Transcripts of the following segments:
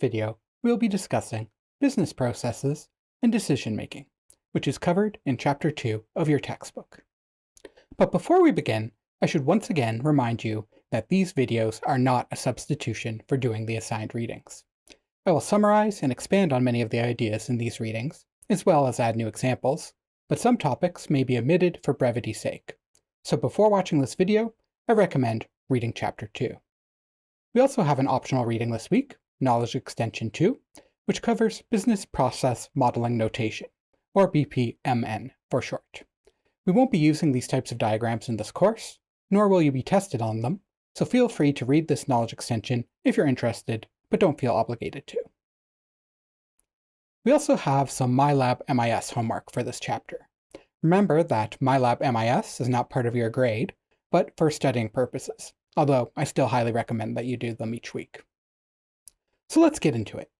video, we'll be discussing business processes and decision-making, which is covered in Chapter 2 of your textbook. But before we begin, I should once again remind you that these videos are not a substitution for doing the assigned readings. I will summarize and expand on many of the ideas in these readings, as well as add new examples, but some topics may be omitted for brevity's sake. So before watching this video, I recommend reading Chapter 2. We also have an optional reading this week, Knowledge Extension 2, which covers Business Process Modeling Notation, or BPMN for short. We won't be using these types of diagrams in this course, nor will you be tested on them, so feel free to read this knowledge extension if you're interested, but don't feel obligated to. We also have some MyLab MIS homework for this chapter. Remember that MyLab MIS is not part of your grade, but for studying purposes, although I still highly recommend that you do them each week. So let's get into it.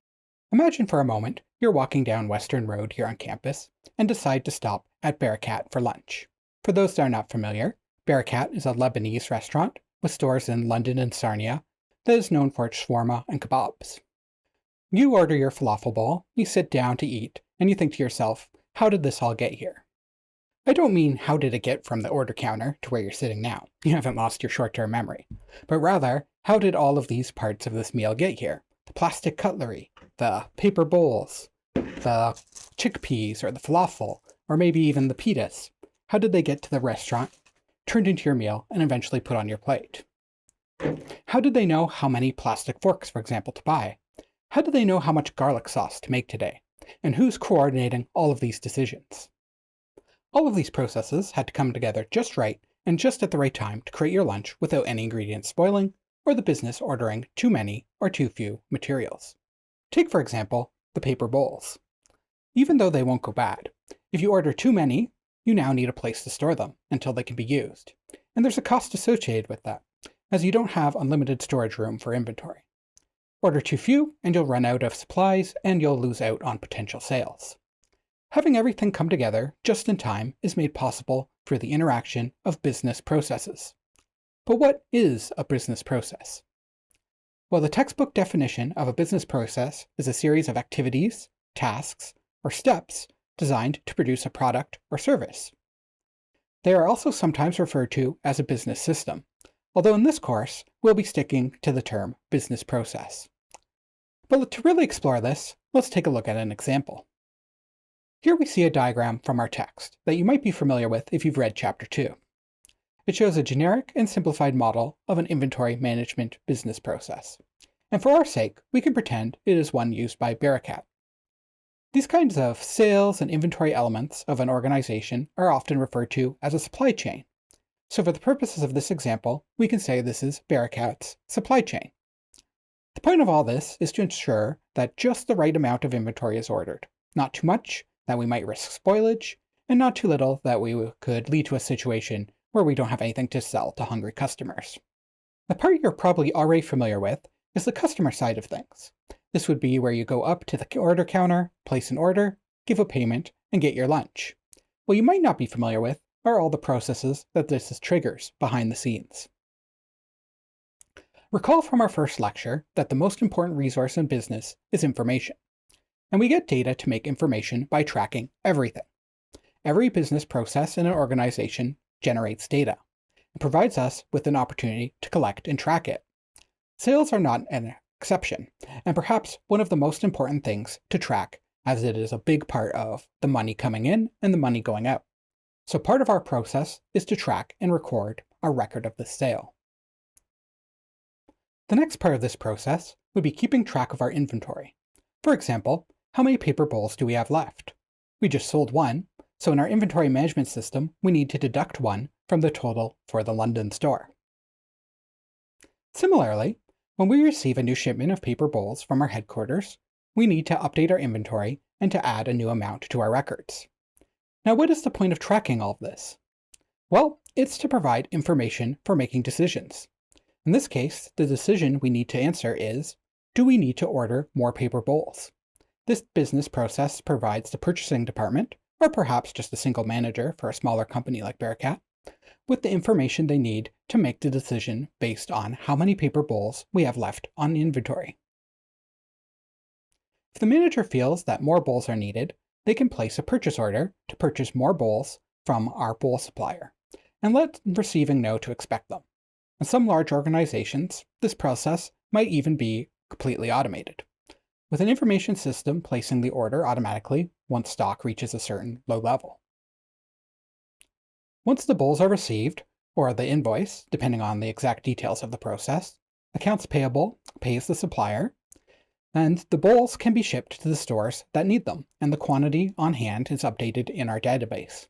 Imagine for a moment you're walking down Western Road here on campus and decide to stop at Barakat for lunch. For those that are not familiar, Barakat is a Lebanese restaurant with stores in London and Sarnia that is known for its shawarma and kebabs. You order your falafel bowl, you sit down to eat, and you think to yourself, how did this all get here? I don't mean how did it get from the order counter to where you're sitting now. You haven't lost your short-term memory. But rather, how did all of these parts of this meal get here? The plastic cutlery, the paper bowls, the chickpeas or the falafel, or maybe even the pitas. How did they get to the restaurant, turned into your meal, and eventually put on your plate? How did they know how many plastic forks, for example, to buy? How did they know how much garlic sauce to make today? And who's coordinating all of these decisions? All of these processes had to come together just right and just at the right time to create your lunch without any ingredients spoiling, or the business ordering too many or too few materials. Take, for example, the paper bowls. Even though they won't go bad, if you order too many, you now need a place to store them until they can be used. And there's a cost associated with that, as you don't have unlimited storage room for inventory. Order too few, and you'll run out of supplies, and you'll lose out on potential sales. Having everything come together just in time is made possible through the interaction of business processes. But what is a business process? Well, the textbook definition of a business process is a series of activities, tasks, or steps designed to produce a product or service. They are also sometimes referred to as a business system, although in this course, we'll be sticking to the term business process. But to really explore this, let's take a look at an example. Here we see a diagram from our text that you might be familiar with if you've read Chapter 2. It shows a generic and simplified model of an inventory management business process. And for our sake, we can pretend it is one used by Barakat. These kinds of sales and inventory elements of an organization are often referred to as a supply chain. So for the purposes of this example, we can say this is Barakat's supply chain. The point of all this is to ensure that just the right amount of inventory is ordered, not too much that we might risk spoilage, and not too little that we could lead to a situation where we don't have anything to sell to hungry customers. The part you're probably already familiar with is the customer side of things. This would be where you go up to the order counter, place an order, give a payment, and get your lunch. What you might not be familiar with are all the processes that this triggers behind the scenes. Recall from our first lecture that the most important resource in business is information. And we get data to make information by tracking everything. Every business process in an organization generates data and provides us with an opportunity to collect and track it. Sales are not an exception, and perhaps one of the most important things to track, as it is a big part of the money coming in and the money going out. So part of our process is to track and record a record of the sale. The next part of this process would be keeping track of our inventory. For example, how many paper bowls do we have left? We just sold one, so in our inventory management system, we need to deduct one from the total for the London store. Similarly, when we receive a new shipment of paper bowls from our headquarters, we need to update our inventory and to add a new amount to our records. Now, what is the point of tracking all of this? Well, it's to provide information for making decisions. In this case, the decision we need to answer is, do we need to order more paper bowls? This business process provides the purchasing department, or perhaps just a single manager for a smaller company like Barakat, with the information they need to make the decision based on how many paper bowls we have left on inventory. If the manager feels that more bowls are needed, they can place a purchase order to purchase more bowls from our bowl supplier, and let receiving know to expect them. In some large organizations, this process might even be completely automated, with an information system placing the order automatically once stock reaches a certain low level. Once the bowls are received, or the invoice, depending on the exact details of the process, accounts payable pays the supplier, and the bowls can be shipped to the stores that need them, and the quantity on hand is updated in our database.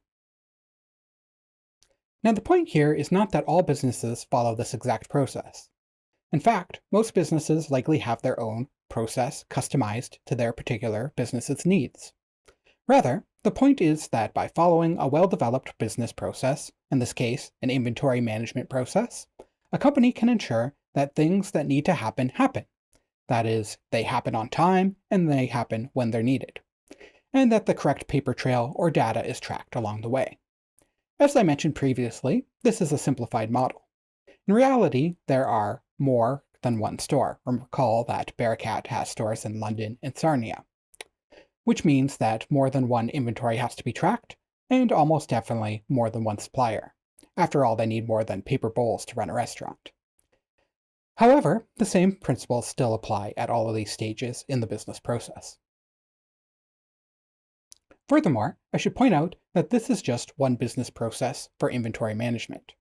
Now, the point here is not that all businesses follow this exact process. In fact, most businesses likely have their own process customized to their particular business's needs. Rather, the point is that by following a well-developed business process, in this case, an inventory management process, a company can ensure that things that need to happen happen. That is, they happen on time and they happen when they're needed, and that the correct paper trail or data is tracked along the way. As I mentioned previously, this is a simplified model. In reality, there are more than one store. Recall that Bearcat has stores in London and Sarnia, which means that more than one inventory has to be tracked, and almost definitely more than one supplier. After all, they need more than paper bowls to run a restaurant. However, the same principles still apply at all of these stages in the business process. Furthermore, I should point out that this is just one business process for inventory management.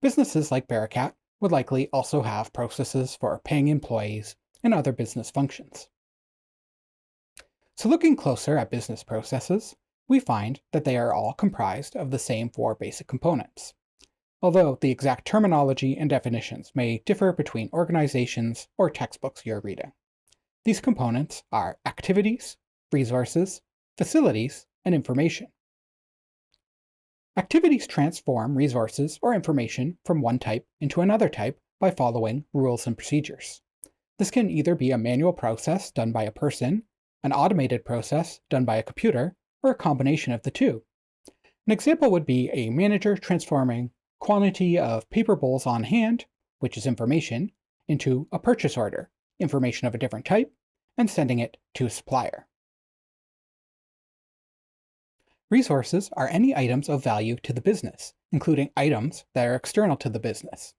Businesses like Bearcat would likely also have processes for paying employees and other business functions. So looking closer at business processes, we find that they are all comprised of the same four basic components, although the exact terminology and definitions may differ between organizations or textbooks you're reading. These components are activities, resources, facilities, and information. Activities transform resources or information from one type into another type by following rules and procedures. This can either be a manual process done by a person, an automated process done by a computer, or a combination of the two. An example would be a manager transforming quantity of paper bowls on hand, which is information, into a purchase order, information of a different type, and sending it to a supplier. Resources are any items of value to the business, including items that are external to the business.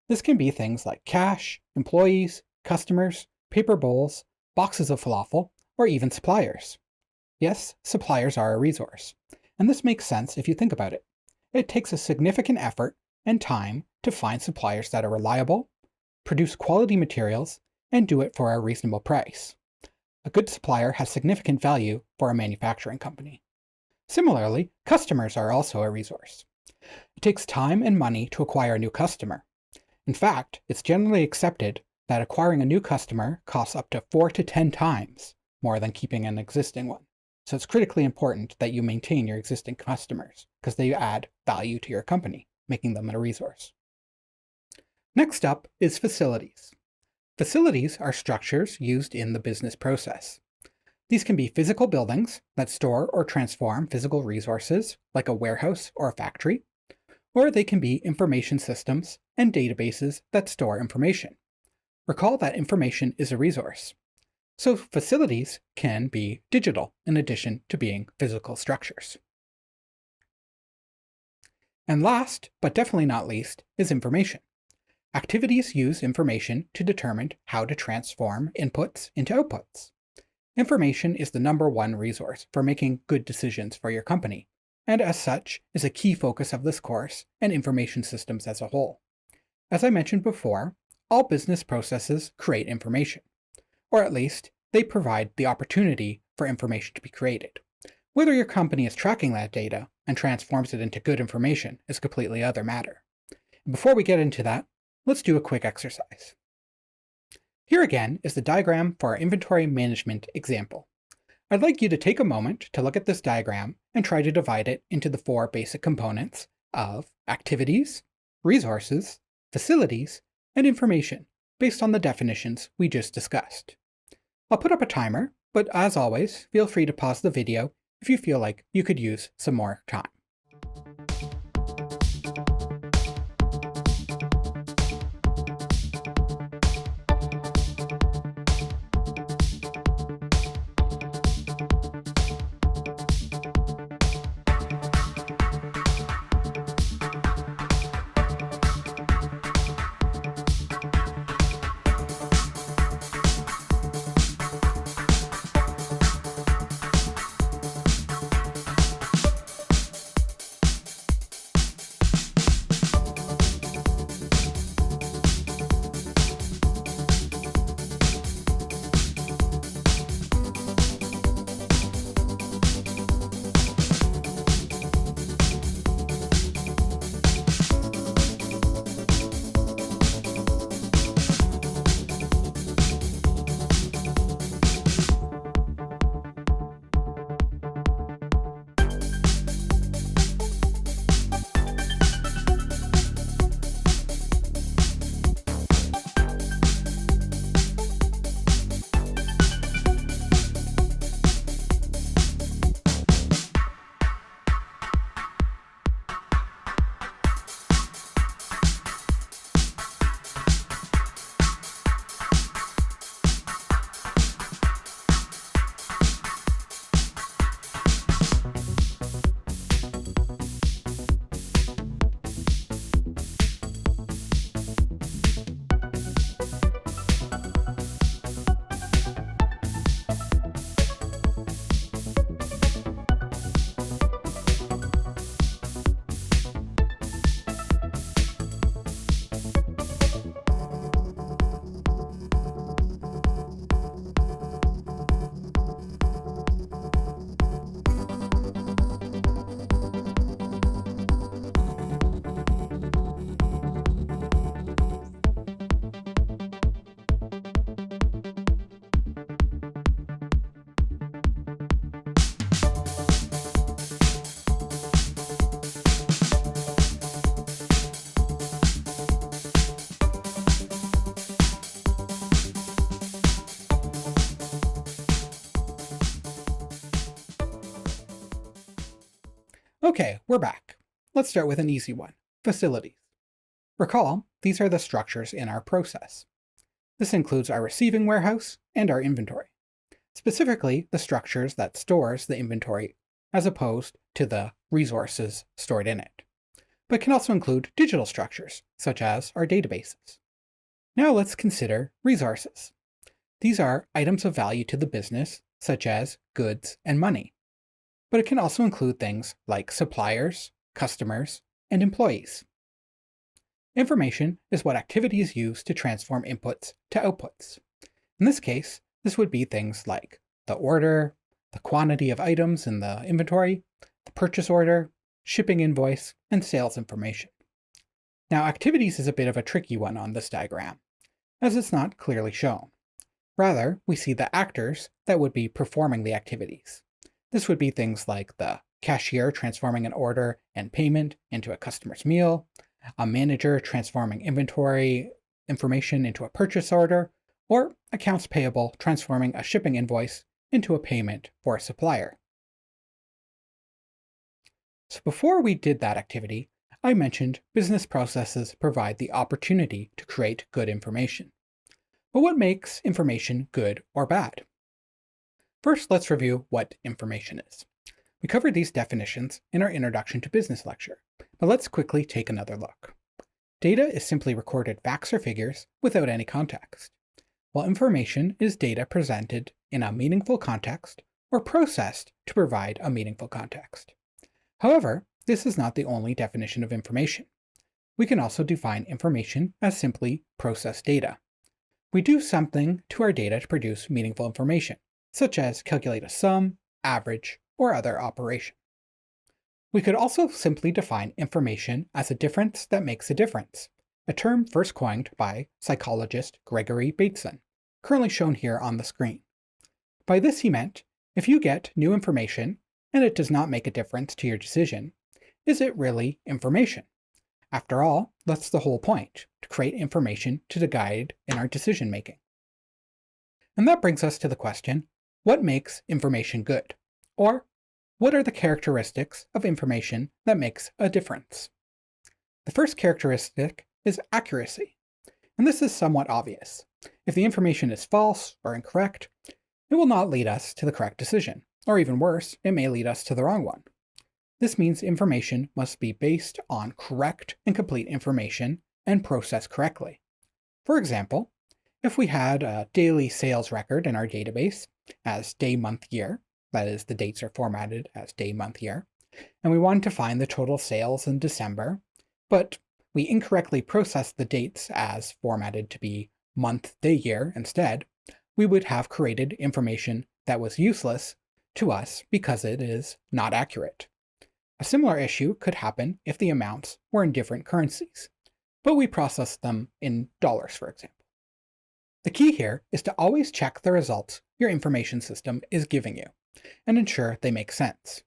This can be things like cash, employees, customers, paper bowls, boxes of falafel, or even suppliers. Yes, suppliers are a resource, and this makes sense if you think about it. It takes a significant effort and time to find suppliers that are reliable, produce quality materials, and do it for a reasonable price. A good supplier has significant value for a manufacturing company. Similarly, customers are also a resource. It takes time and money to acquire a new customer. In fact, it's generally accepted that acquiring a new customer costs up to 4 to 10 times more than keeping an existing one. So it's critically important that you maintain your existing customers because they add value to your company, making them a resource. Next up is facilities. Facilities are structures used in the business process. These can be physical buildings that store or transform physical resources, like a warehouse or a factory, or they can be information systems and databases that store information. Recall that information is a resource. So facilities can be digital in addition to being physical structures. And last, but definitely not least, is information. Activities use information to determine how to transform inputs into outputs. Information is the number one resource for making good decisions for your company, and as such is a key focus of this course and information systems as a whole. As I mentioned before, all business processes create information, or at least they provide the opportunity for information to be created. Whether your company is tracking that data and transforms it into good information is a completely other matter. And before we get into that, let's do a quick exercise. Here again is the diagram for our inventory management example. I'd like you to take a moment to look at this diagram and try to divide it into the four basic components of activities, resources, facilities, and information based on the definitions we just discussed. I'll put up a timer, but as always, feel free to pause the video if you feel like you could use some more time. Okay, we're back. Let's start with an easy one, facilities. Recall, these are the structures in our process. This includes our receiving warehouse and our inventory. Specifically, the structures that stores the inventory as opposed to the resources stored in it, but can also include digital structures, such as our databases. Now let's consider resources. These are items of value to the business, such as goods and money, but it can also include things like suppliers, customers, and employees. Information is what activities use to transform inputs to outputs. In this case, this would be things like the order, the quantity of items in the inventory, the purchase order, shipping invoice, and sales information. Now, activities is a bit of a tricky one on this diagram, as it's not clearly shown. Rather, we see the actors that would be performing the activities. This would be things like the cashier transforming an order and payment into a customer's meal, a manager transforming inventory information into a purchase order, or accounts payable transforming a shipping invoice into a payment for a supplier. So before we did that activity, I mentioned business processes provide the opportunity to create good information. But what makes information good or bad? First, let's review what information is. We covered these definitions in our Introduction to Business lecture, but let's quickly take another look. Data is simply recorded facts or figures without any context, while information is data presented in a meaningful context or processed to provide a meaningful context. However, this is not the only definition of information. We can also define information as simply processed data. We do something to our data to produce meaningful information, such as calculate a sum, average, or other operation. We could also simply define information as a difference that makes a difference, a term first coined by psychologist Gregory Bateson, currently shown here on the screen. By this he meant, if you get new information and it does not make a difference to your decision, is it really information? After all, that's the whole point, to create information to guide in our decision making. And that brings us to the question, what makes information good? Or, what are the characteristics of information that makes a difference? The first characteristic is accuracy, and this is somewhat obvious. If the information is false or incorrect, it will not lead us to the correct decision, or even worse, it may lead us to the wrong one. This means information must be based on correct and complete information and processed correctly. For example, if we had a daily sales record in our database as day, month, year, that is, the dates are formatted as day, month, year, and we wanted to find the total sales in December, but we incorrectly processed the dates as formatted to be month, day, year instead, we would have created information that was useless to us because it is not accurate. A similar issue could happen if the amounts were in different currencies, but we processed them in dollars, for example. The key here is to always check the results your information system is giving you, and ensure they make sense.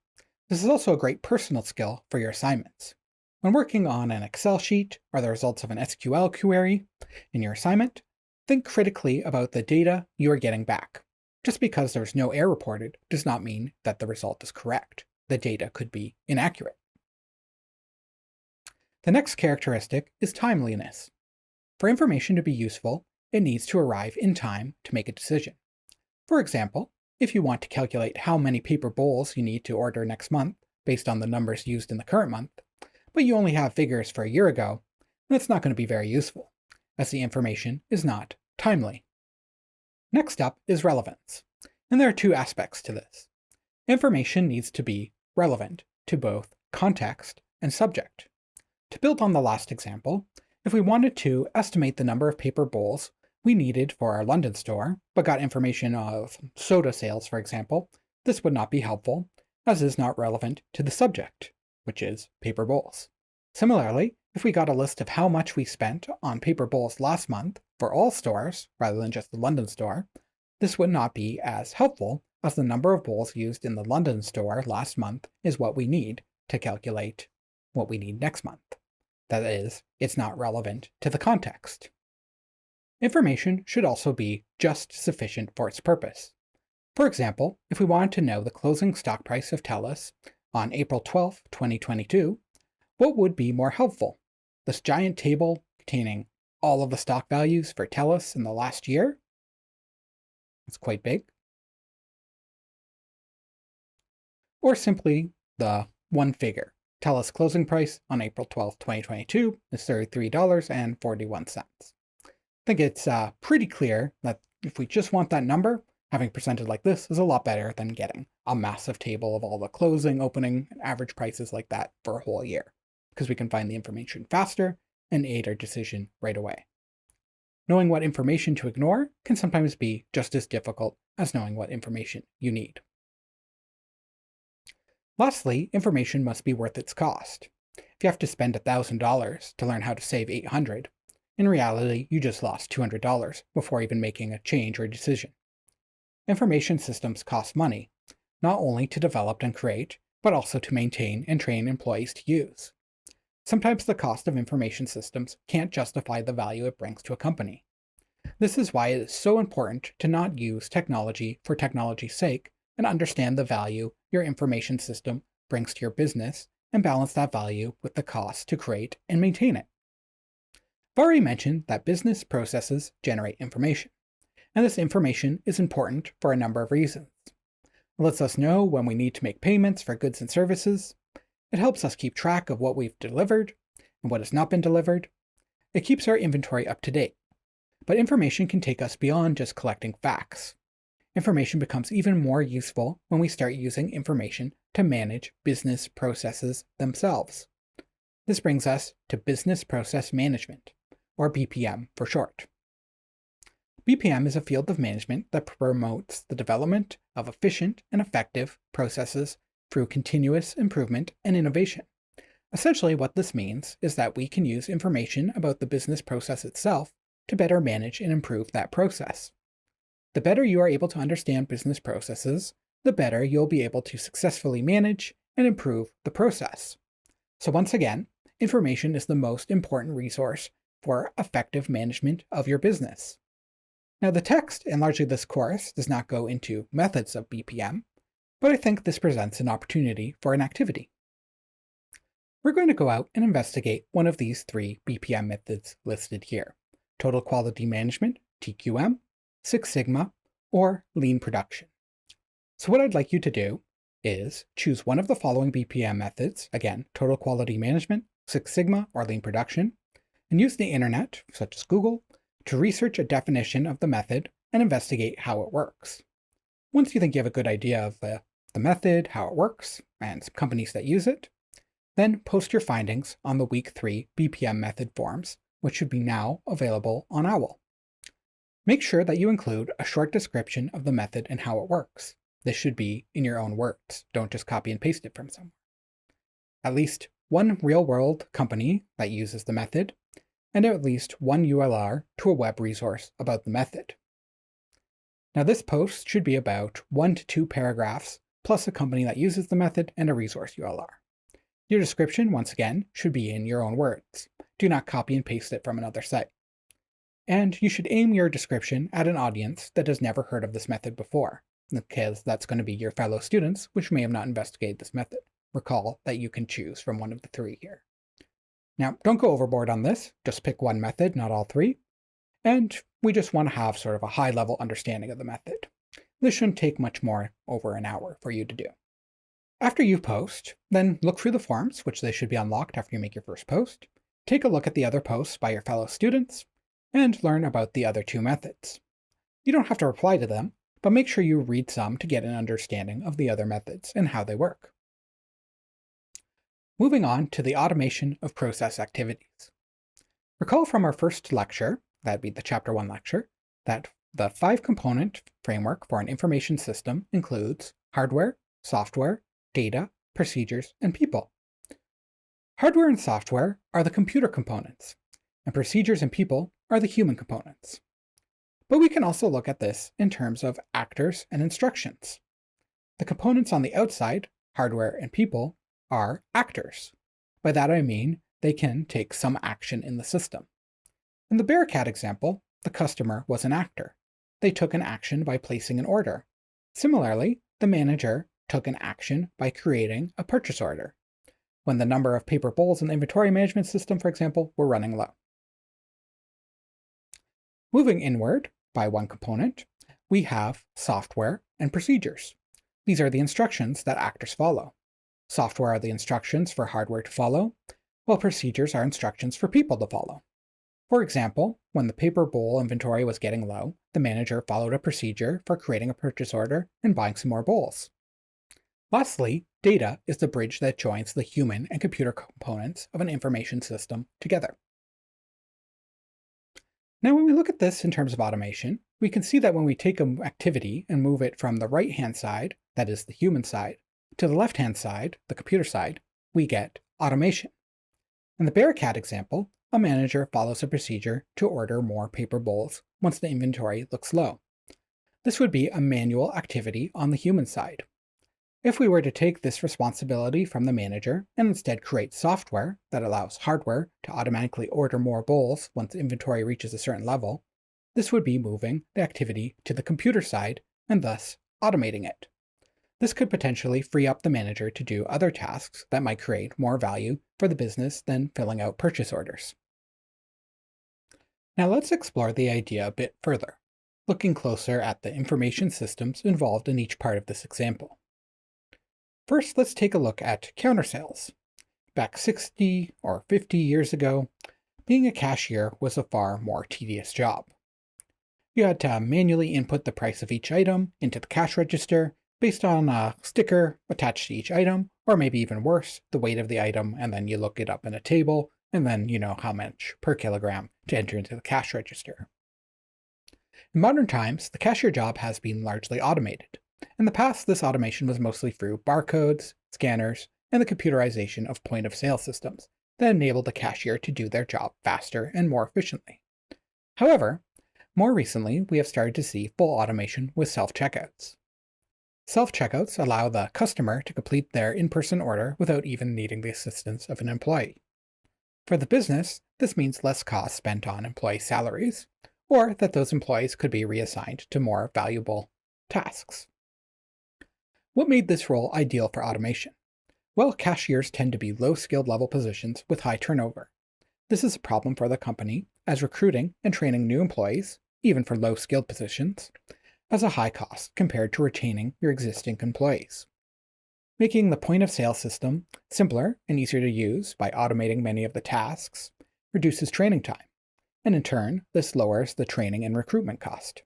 This is also a great personal skill for your assignments. When working on an Excel sheet or the results of an SQL query in your assignment, think critically about the data you are getting back. Just because there's no error reported does not mean that the result is correct. The data could be inaccurate. The next characteristic is timeliness. For information to be useful, it needs to arrive in time to make a decision. For example, if you want to calculate how many paper bowls you need to order next month based on the numbers used in the current month, but you only have figures for a year ago, that's not going to be very useful, as the information is not timely. Next up is relevance, and there are two aspects to this. Information needs to be relevant to both context and subject. To build on the last example, if we wanted to estimate the number of paper bowls we needed for our London store, but got information of soda sales, for example, this would not be helpful, as is not relevant to the subject, which is paper bowls. Similarly, if we got a list of how much we spent on paper bowls last month for all stores, rather than just the London store, this would not be as helpful, as the number of bowls used in the London store last month is what we need to calculate what we need next month. That is, it's not relevant to the context. Information should also be just sufficient for its purpose. For example, if we wanted to know the closing stock price of TELUS on April 12, 2022, what would be more helpful? This giant table containing all of the stock values for TELUS in the last year? It's quite big. Or simply the one figure. TELUS closing price on April 12, 2022 is $33.41. I think it's pretty clear that if we just want that number, having presented like this is a lot better than getting a massive table of all the closing, opening, and average prices like that for a whole year, because we can find the information faster and aid our decision right away. Knowing what information to ignore can sometimes be just as difficult as knowing what information you need. Lastly, information must be worth its cost. If you have to spend $1,000 to learn how to save $800, in reality, you just lost $200 before even making a change or decision. Information systems cost money, not only to develop and create, but also to maintain and train employees to use. Sometimes the cost of information systems can't justify the value it brings to a company. This is why it is so important to not use technology for technology's sake and understand the value your information system brings to your business and balance that value with the cost to create and maintain it. I've already mentioned that business processes generate information, and this information is important for a number of reasons. It lets us know when we need to make payments for goods and services. It helps us keep track of what we've delivered and what has not been delivered. It keeps our inventory up to date. But information can take us beyond just collecting facts. Information becomes even more useful when we start using information to manage business processes themselves. This brings us to Business Process Management, or BPM for short. BPM is a field of management that promotes the development of efficient and effective processes through continuous improvement and innovation. Essentially, what this means is that we can use information about the business process itself to better manage and improve that process. The better you are able to understand business processes, the better you'll be able to successfully manage and improve the process. So once again, information is the most important resource for effective management of your business. Now the text, and largely this course, does not go into methods of BPM, but I think this presents an opportunity for an activity. We're going to go out and investigate one of these 3 BPM methods listed here: Total Quality Management, TQM, Six Sigma, or Lean Production. So what I'd like you to do is choose one of the following BPM methods, again, Total Quality Management, Six Sigma, or Lean Production, and use the internet, such as Google, to research a definition of the method and investigate how it works. Once you think you have a good idea of the method, how it works, and some companies that use it, then post your findings on the Week 3 BPM method forums, which should be now available on OWL. Make sure that you include a short description of the method and how it works. This should be in your own words. Don't just copy and paste it from somewhere. At least one real-world company that uses the method, and at least one URL to a web resource about the method. Now this post should be about 1 to 2 paragraphs, plus a company that uses the method and a resource URL. Your description, once again, should be in your own words. Do not copy and paste it from another site. And you should aim your description at an audience that has never heard of this method before, because that's going to be your fellow students, which may have not investigated this method. Recall that you can choose from one of the 3 here. Now, don't go overboard on this. Just pick one method, not all 3. And we just want to have sort of a high-level understanding of the method. This shouldn't take much more over an hour for you to do. After you post, then look through the forums, which they should be unlocked after you make your first post. Take a look at the other posts by your fellow students, and learn about the other 2 methods. You don't have to reply to them, but make sure you read some to get an understanding of the other methods and how they work. Moving on to the automation of process activities. Recall from our first lecture, that'd be the Chapter 1 lecture, that the 5-component framework for an information system includes hardware, software, data, procedures, and people. Hardware and software are the computer components, and procedures and people are the human components. But we can also look at this in terms of actors and instructions. The components on the outside, hardware and people, are actors. By that I mean they can take some action in the system. In the Bearcat example, the customer was an actor. They took an action by placing an order. Similarly, the manager took an action by creating a purchase order, when the number of paper bowls in the inventory management system, for example, were running low. Moving inward by one component, we have software and procedures. These are the instructions that actors follow. Software are the instructions for hardware to follow, while procedures are instructions for people to follow. For example, when the paper bowl inventory was getting low, the manager followed a procedure for creating a purchase order and buying some more bowls. Lastly, data is the bridge that joins the human and computer components of an information system together. Now, when we look at this in terms of automation, we can see that when we take an activity and move it from the right-hand side, that is the human side, to the left-hand side, the computer side, we get automation. In the Bearcat example, a manager follows a procedure to order more paper bowls once the inventory looks low. This would be a manual activity on the human side. If we were to take this responsibility from the manager and instead create software that allows hardware to automatically order more bowls once inventory reaches a certain level, this would be moving the activity to the computer side and thus automating it. This could potentially free up the manager to do other tasks that might create more value for the business than filling out purchase orders. Now let's explore the idea a bit further, looking closer at the information systems involved in each part of this example. First, let's take a look at counter sales. Back 60 or 50 years ago, being a cashier was a far more tedious job. You had to manually input the price of each item into the cash register based on a sticker attached to each item, or maybe even worse, the weight of the item, and then you look it up in a table, and then you know how much per kilogram to enter into the cash register. In modern times, the cashier job has been largely automated. In the past, this automation was mostly through barcodes, scanners, and the computerization of point-of-sale systems that enabled the cashier to do their job faster and more efficiently. However, more recently, we have started to see full automation with self-checkouts. Self-checkouts allow the customer to complete their in-person order without even needing the assistance of an employee. For the business, this means less costs spent on employee salaries, or that those employees could be reassigned to more valuable tasks. What made this role ideal for automation? Well, cashiers tend to be low-skilled level positions with high turnover. This is a problem for the company, as recruiting and training new employees, even for low-skilled positions, has a high cost compared to retaining your existing employees. Making the point-of-sale system simpler and easier to use by automating many of the tasks reduces training time, and in turn, this lowers the training and recruitment cost.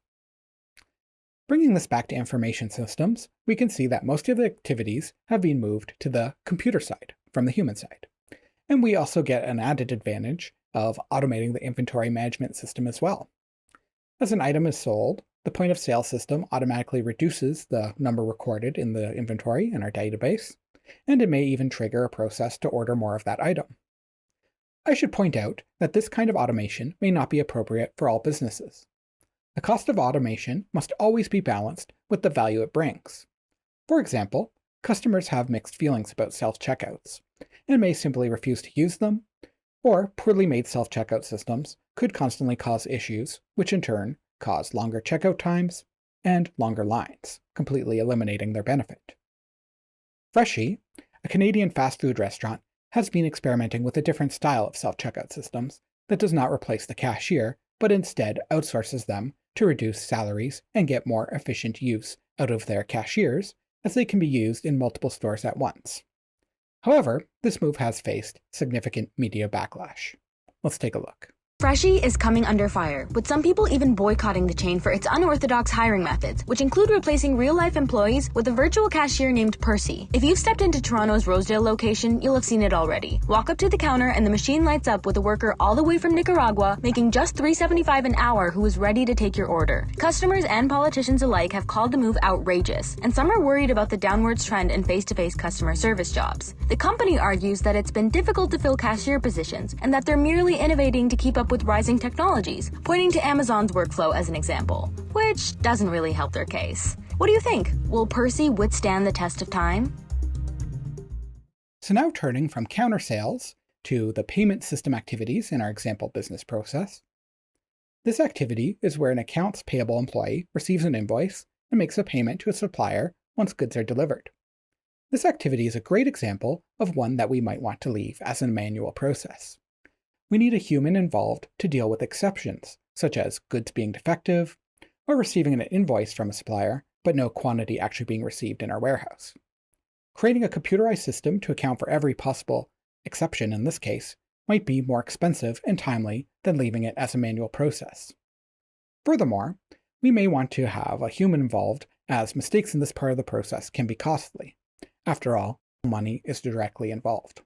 Bringing this back to information systems, we can see that most of the activities have been moved to the computer side from the human side. And we also get an added advantage of automating the inventory management system as well. As an item is sold, the point-of-sale system automatically reduces the number recorded in the inventory in our database, and it may even trigger a process to order more of that item. I should point out that this kind of automation may not be appropriate for all businesses. The cost of automation must always be balanced with the value it brings. For example, customers have mixed feelings about self-checkouts, and may simply refuse to use them, or poorly made self-checkout systems could constantly cause issues, which in turn cause longer checkout times and longer lines, completely eliminating their benefit. Freshii, a Canadian fast food restaurant, has been experimenting with a different style of self-checkout systems that does not replace the cashier, but instead outsources them to reduce salaries and get more efficient use out of their cashiers, as they can be used in multiple stores at once. However, this move has faced significant media backlash. Let's take a look. Freshii is coming under fire, with some people even boycotting the chain for its unorthodox hiring methods, which include replacing real-life employees with a virtual cashier named Percy. If you've stepped into Toronto's Rosedale location, you'll have seen it already. Walk up to the counter and the machine lights up with a worker all the way from Nicaragua, making just $3.75 an hour, who is ready to take your order. Customers and politicians alike have called the move outrageous, and some are worried about the downwards trend in face-to-face customer service jobs. The company argues that it's been difficult to fill cashier positions, and that they're merely innovating to keep up with rising technologies, pointing to Amazon's workflow as an example, which doesn't really help their case. What do you think? Will Percy withstand the test of time? So now turning from counter sales to the payment system activities in our example business process. This activity is where an accounts payable employee receives an invoice and makes a payment to a supplier once goods are delivered. This activity is a great example of one that we might want to leave as a manual process. We need a human involved to deal with exceptions, such as goods being defective, or receiving an invoice from a supplier, but no quantity actually being received in our warehouse. Creating a computerized system to account for every possible exception in this case might be more expensive and timely than leaving it as a manual process. Furthermore, we may want to have a human involved, as mistakes in this part of the process can be costly. After all, money is directly involved.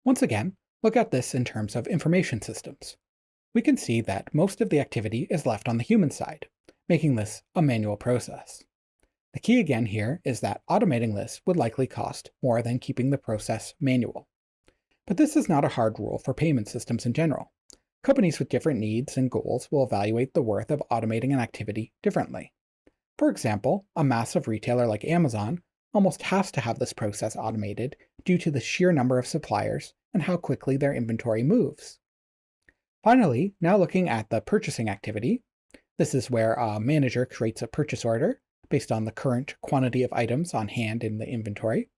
Once again, look at this in terms of information systems. We can see that most of the activity is left on the human side, making this a manual process. The key again here is that automating this would likely cost more than keeping the process manual. But this is not a hard rule for payment systems in general. Companies with different needs and goals will evaluate the worth of automating an activity differently. For example, a massive retailer like Amazon almost has to have this process automated due to the sheer number of suppliers and how quickly their inventory moves. Finally, now looking at the purchasing activity, this is where a manager creates a purchase order based on the current quantity of items on hand in the inventory.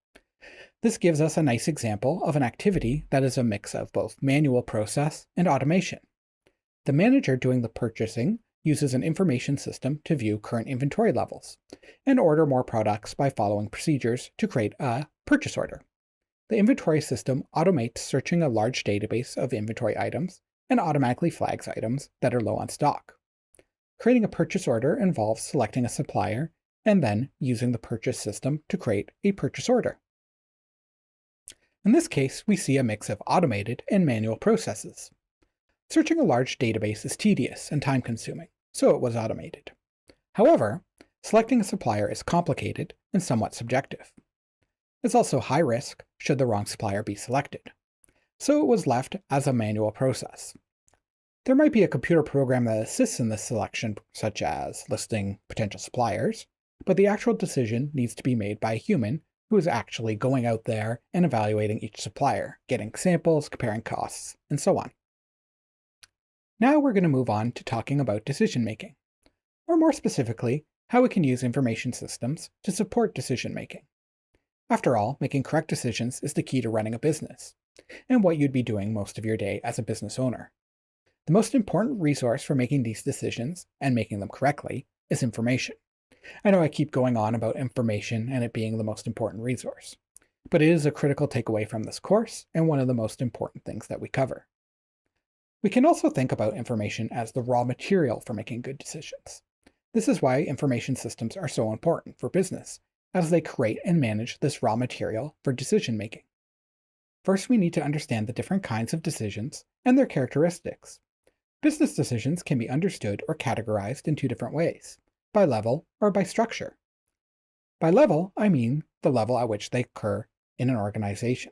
This gives us a nice example of an activity that is a mix of both manual process and automation. The manager doing the purchasing uses an information system to view current inventory levels and order more products by following procedures to create a purchase order. The inventory system automates searching a large database of inventory items and automatically flags items that are low on stock. Creating a purchase order involves selecting a supplier and then using the purchase system to create a purchase order. In this case, we see a mix of automated and manual processes. Searching a large database is tedious and time-consuming, so it was automated. However, selecting a supplier is complicated and somewhat subjective. It's also high risk should the wrong supplier be selected, so it was left as a manual process. There might be a computer program that assists in this selection, such as listing potential suppliers, but the actual decision needs to be made by a human who is actually going out there and evaluating each supplier, getting samples, comparing costs, and so on. Now we're going to move on to talking about decision-making, or more specifically, how we can use information systems to support decision-making. After all, making correct decisions is the key to running a business, and what you'd be doing most of your day as a business owner. The most important resource for making these decisions, and making them correctly, is information. I know I keep going on about information and it being the most important resource, but it is a critical takeaway from this course and one of the most important things that we cover. We can also think about information as the raw material for making good decisions. This is why information systems are so important for business, as they create and manage this raw material for decision making. First, we need to understand the different kinds of decisions and their characteristics. Business decisions can be understood or categorized in two different ways: by level or by structure. By level, I mean the level at which they occur in an organization.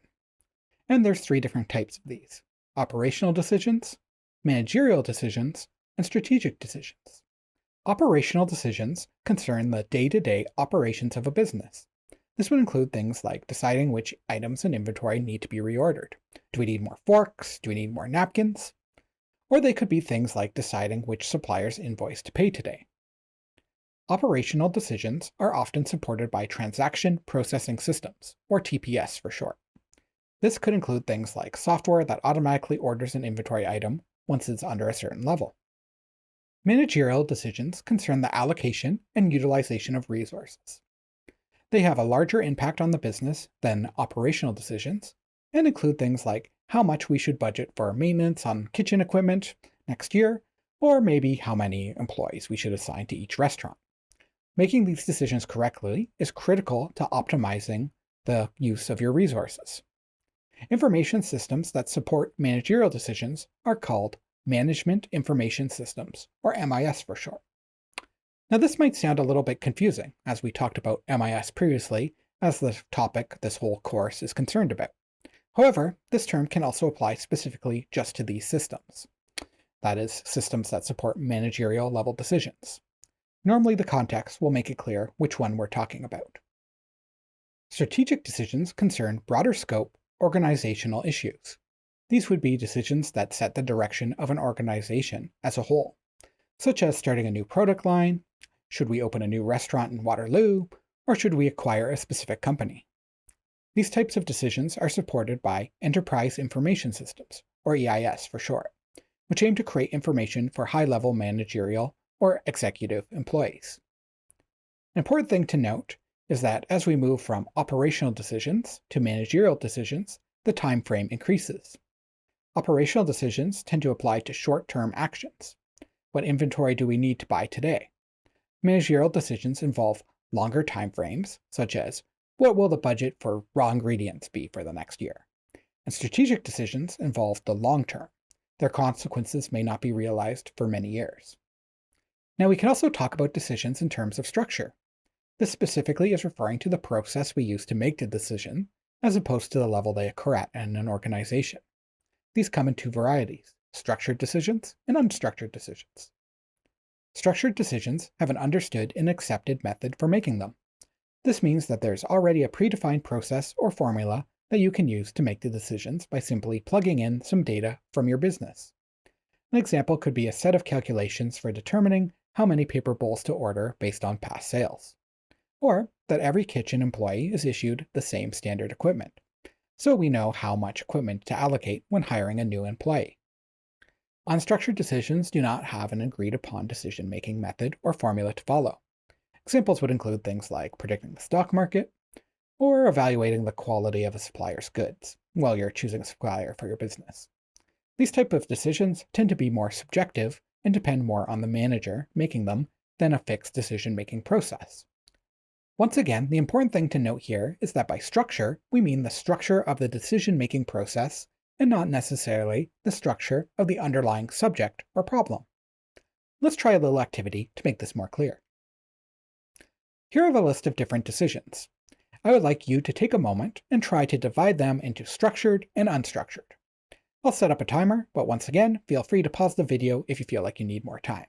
And there's three different types of these: operational decisions, managerial decisions, and strategic decisions. Operational decisions concern the day-to-day operations of a business. This would include things like deciding which items in inventory need to be reordered. Do we need more forks? Do we need more napkins? Or they could be things like deciding which supplier's invoice to pay today. Operational decisions are often supported by transaction processing systems, or TPS for short. This could include things like software that automatically orders an inventory item once it's under a certain level. Managerial decisions concern the allocation and utilization of resources. They have a larger impact on the business than operational decisions, and include things like how much we should budget for maintenance on kitchen equipment next year, or maybe how many employees we should assign to each restaurant. Making these decisions correctly is critical to optimizing the use of your resources. Information systems that support managerial decisions are called Management Information Systems, or MIS for short. Now this might sound a little bit confusing, as we talked about MIS previously as the topic this whole course is concerned about. However, this term can also apply specifically just to these systems. That is, systems that support managerial level decisions. Normally the context will make it clear which one we're talking about. Strategic decisions concern broader scope organizational issues. These would be decisions that set the direction of an organization as a whole, such as starting a new product line, should we open a new restaurant in Waterloo, or should we acquire a specific company. These types of decisions are supported by Enterprise Information Systems, or EIS for short, which aim to create information for high-level managerial or executive employees. An important thing to note is that as we move from operational decisions to managerial decisions, the time frame increases. Operational decisions tend to apply to short-term actions. What inventory do we need to buy today? Managerial decisions involve longer time frames, such as what will the budget for raw ingredients be for the next year? And strategic decisions involve the long term. Their consequences may not be realized for many years. Now we can also talk about decisions in terms of structure. This specifically is referring to the process we use to make the decision, as opposed to the level they occur at in an organization. These come in two varieties: structured decisions and unstructured decisions. Structured decisions have an understood and accepted method for making them. This means that there's already a predefined process or formula that you can use to make the decisions by simply plugging in some data from your business. An example could be a set of calculations for determining how many paper bowls to order based on past sales. Or that every kitchen employee is issued the same standard equipment, so we know how much equipment to allocate when hiring a new employee. Unstructured decisions do not have an agreed-upon decision-making method or formula to follow. Examples would include things like predicting the stock market, or evaluating the quality of a supplier's goods while you're choosing a supplier for your business. These type of decisions tend to be more subjective and depend more on the manager making them than a fixed decision-making process. Once again, the important thing to note here is that by structure, we mean the structure of the decision-making process and not necessarily the structure of the underlying subject or problem. Let's try a little activity to make this more clear. Here I have a list of different decisions. I would like you to take a moment and try to divide them into structured and unstructured. I'll set up a timer, but once again, feel free to pause the video if you feel like you need more time.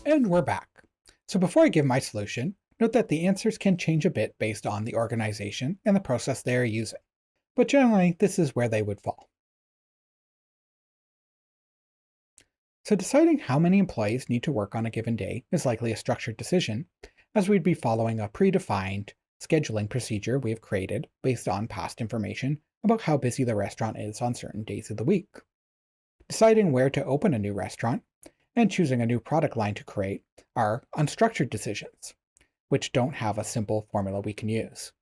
And we're back. So before I give my solution, note that the answers can change a bit based on the organization and the process they are using, but generally this is where they would fall. So deciding how many employees need to work on a given day is likely a structured decision, as we'd be following a predefined scheduling procedure we have created based on past information about how busy the restaurant is on certain days of the week. Deciding where to open a new restaurant and choosing a new product line to create are unstructured decisions, which don't have a simple formula we can use.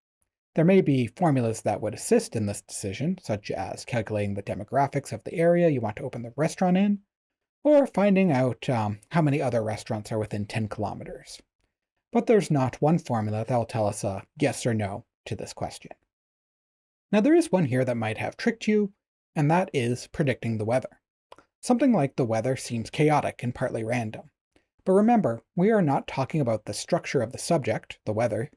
There may be formulas that would assist in this decision, such as calculating the demographics of the area you want to open the restaurant in, or finding out how many other restaurants are within 10 kilometers. But there's not one formula that will tell us a yes or no to this question. Now there is one here that might have tricked you, and that is predicting the weather. Something like the weather seems chaotic and partly random. But remember, we are not talking about the structure of the subject, the weather.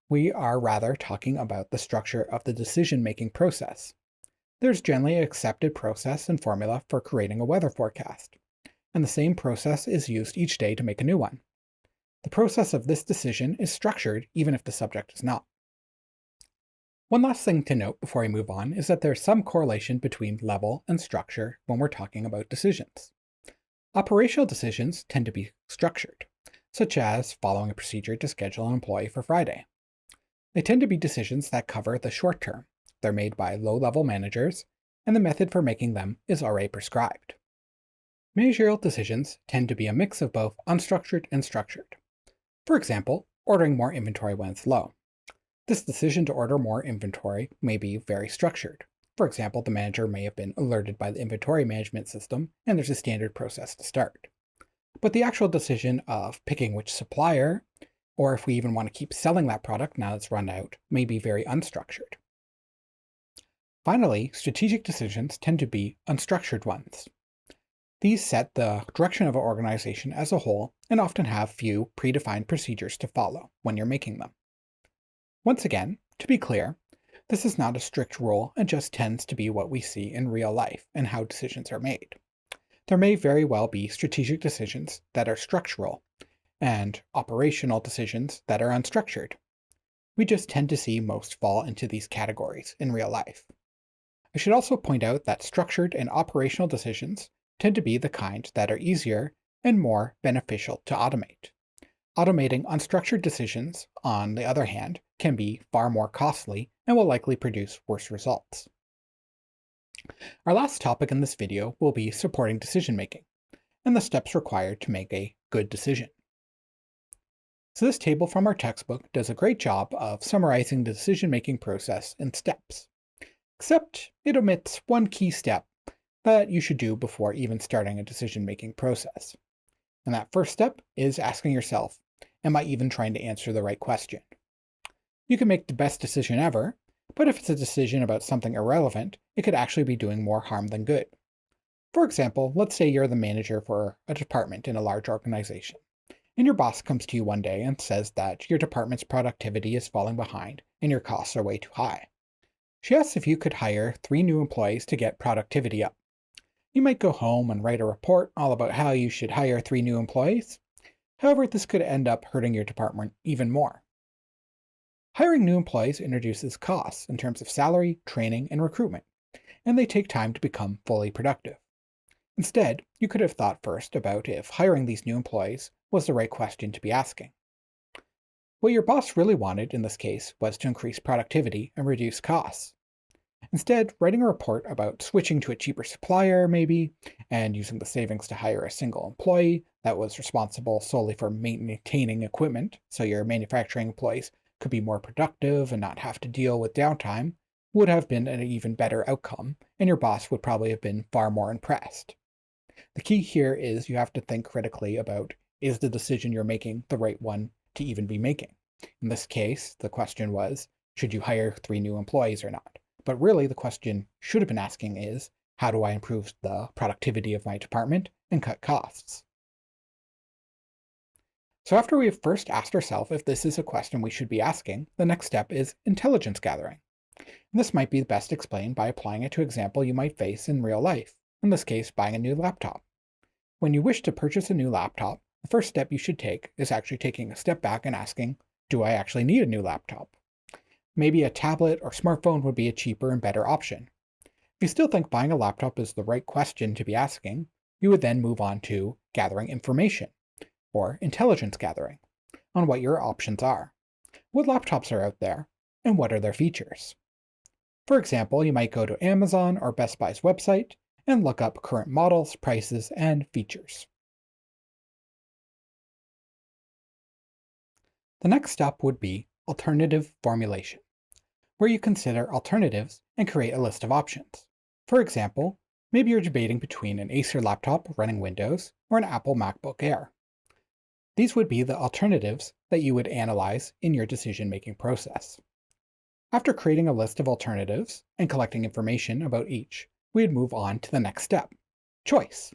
We are rather talking about the structure of the decision-making process. There's generally an accepted process and formula for creating a weather forecast, and the same process is used each day to make a new one. The process of this decision is structured even if the subject is not. One last thing to note before we move on is that there's some correlation between level and structure when we're talking about decisions. Operational decisions tend to be structured, such as following a procedure to schedule an employee for Friday. They tend to be decisions that cover the short term. They're made by low-level managers, and the method for making them is already prescribed. Managerial decisions tend to be a mix of both unstructured and structured. For example, ordering more inventory when it's low. This decision to order more inventory may be very structured. For example, the manager may have been alerted by the inventory management system, and there's a standard process to start. But the actual decision of picking which supplier, or if we even want to keep selling that product now it's run out, may be very unstructured. Finally, strategic decisions tend to be unstructured ones. These set the direction of an organization as a whole and often have few predefined procedures to follow when you're making them. Once again, to be clear, this is not a strict rule and just tends to be what we see in real life and how decisions are made. There may very well be strategic decisions that are structural and operational decisions that are unstructured. We just tend to see most fall into these categories in real life. I should also point out that structured and operational decisions tend to be the kind that are easier and more beneficial to automate. Automating unstructured decisions, on the other hand, can be far more costly and will likely produce worse results. Our last topic in this video will be supporting decision-making and the steps required to make a good decision. So this table from our textbook does a great job of summarizing the decision-making process in steps, except it omits one key step that you should do before even starting a decision-making process. And that first step is asking yourself, am I even trying to answer the right question? You can make the best decision ever, but if it's a decision about something irrelevant, it could actually be doing more harm than good. For example, let's say you're the manager for a department in a large organization, and your boss comes to you one day and says that your department's productivity is falling behind and your costs are way too high. She asks if you could hire 3 new employees to get productivity up. You might go home and write a report all about how you should hire 3 new employees. However, this could end up hurting your department even more. Hiring new employees introduces costs in terms of salary, training, and recruitment, and they take time to become fully productive. Instead, you could have thought first about if hiring these new employees was the right question to be asking. What your boss really wanted in this case was to increase productivity and reduce costs. Instead, writing a report about switching to a cheaper supplier, maybe, and using the savings to hire a single employee that was responsible solely for maintaining equipment, so your manufacturing employees could be more productive and not have to deal with downtime, would have been an even better outcome, and your boss would probably have been far more impressed. The key here is you have to think critically about, is the decision you're making the right one to even be making? In this case, the question was, should you hire 3 new employees or not? But really, the question should have been asking is, how do I improve the productivity of my department and cut costs? So after we have first asked ourselves if this is a question we should be asking, the next step is intelligence gathering. And this might be best explained by applying it to an example you might face in real life, in this case, buying a new laptop. When you wish to purchase a new laptop, the first step you should take is actually taking a step back and asking, do I actually need a new laptop? Maybe a tablet or smartphone would be a cheaper and better option. If you still think buying a laptop is the right question to be asking, you would then move on to gathering information, or intelligence gathering, on what your options are. What laptops are out there, and what are their features? For example, you might go to Amazon or Best Buy's website and look up current models, prices, and features. The next step would be alternative formulation, where you consider alternatives and create a list of options. For example, maybe you're debating between an Acer laptop running Windows or an Apple MacBook Air. These would be the alternatives that you would analyze in your decision-making process. After creating a list of alternatives and collecting information about each, we would move on to the next step, choice.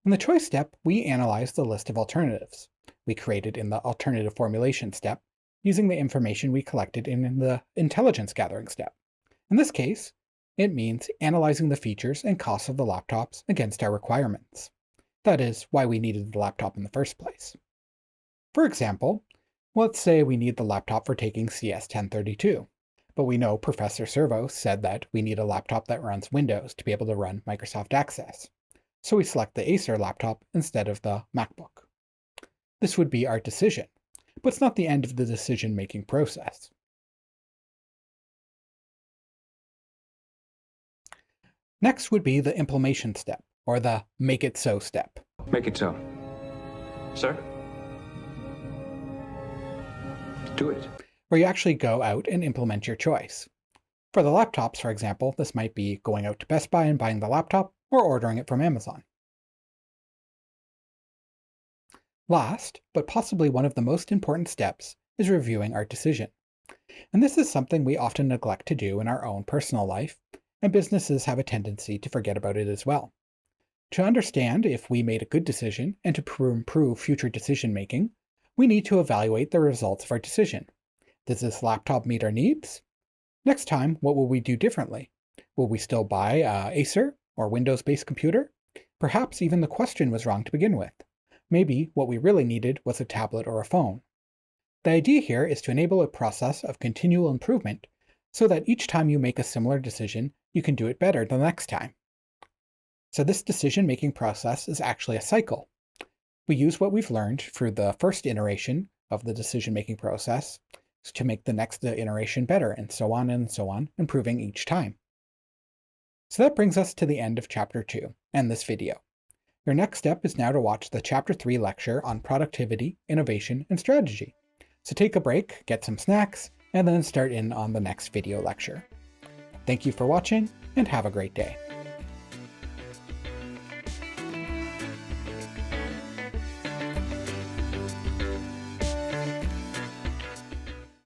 In the choice step, we analyze the list of alternatives we created in the alternative formulation step using the information we collected in the intelligence gathering step. In this case, it means analyzing the features and costs of the laptops against our requirements. That is, why we needed the laptop in the first place. For example, Let's say we need the laptop for taking CS1032, but we know Professor Servo said that we need a laptop that runs Windows to be able to run Microsoft Access. So we select the Acer laptop instead of the MacBook. This would be our decision, but it's not the end of the decision-making process. Next would be the implementation step, or the make it so step. Make it so. Sir? Do it. Where you actually go out and implement your choice. For the laptops, for example, this might be going out to Best Buy and buying the laptop, or ordering it from Amazon. Last, but possibly one of the most important steps, is reviewing our decision. And this is something we often neglect to do in our own personal life, and businesses have a tendency to forget about it as well. To understand if we made a good decision and to improve future decision making, we need to evaluate the results of our decision. Does this laptop meet our needs? Next time, what will we do differently? Will we still buy an Acer or Windows-based computer? Perhaps even the question was wrong to begin with. Maybe what we really needed was a tablet or a phone. The idea here is to enable a process of continual improvement so that each time you make a similar decision, you can do it better the next time. So this decision-making process is actually a cycle. We use what we've learned through the first iteration of the decision-making process to make the next iteration better, and so on, improving each time. So that brings us to the end of Chapter 2 and this video. Your next step is now to watch the Chapter 3 lecture on productivity, innovation, and strategy. So take a break, get some snacks, and then start in on the next video lecture. Thank you for watching, and have a great day.